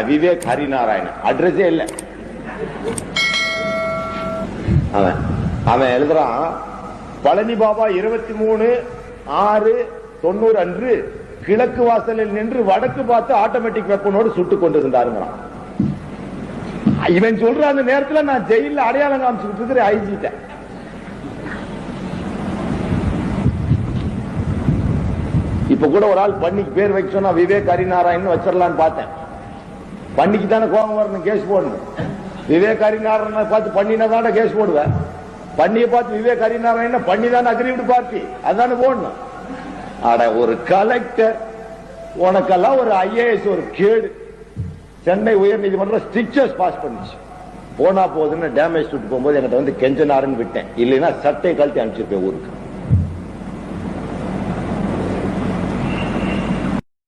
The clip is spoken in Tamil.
விவேக் ஹரிநாராயணன் அட்ரஸே இல்ல. அவன் எழுதுறான், பழனி பாபா 23/6/90 அன்று கிழக்கு வாசலில் நின்று வடக்கு பார்த்து ஆட்டோமேட்டிக் வெப்பனோடு சுட்டுக் கொண்டிருந்தாருங்கிறான். இவன் சொல்ற அந்த நேரத்தில் நான் ஜெயில அடையாளம் காமிச்சுட்டு இருக்கிற ஐஜிட்ட. இப்ப கூட ஒரு ஆள் பண்ணிக்கு பேர் வைக்க சொன்னா விவேக் ஹரிநாராயணன் வச்சிடலான்னு பார்த்தேன். பண்ணிக்கு தானே கோபம் வரணும், கேஸ் போடணும். விவேக் ஹரிநாராயணனை பார்த்து பண்ணினா கேஸ் போடுவேன். பண்ணியை பார்த்து விவேக் ஹரிநாராயணன் பண்ணி தானே அக்ரிவிட் பார்ட்டி, அதானே போடணும். அட ஒரு கலெக்டர், உனக்கெல்லாம் ஒரு IAS ஒரு கேடு. சென்னை உயர் நீதிமன்றம் ஸ்ட்ரிக்சர்ஸ் பாஸ் பண்ணிச்சு. போனா போதுன்னு டேமேஜ் சுட்டு போகும்போது என்கிட்ட வந்து கெஞ்சனாருன்னு விட்டேன், இல்லைன்னா சட்டை கழட்டி அனுப்பிச்சிருப்பேன் ஊருக்கு.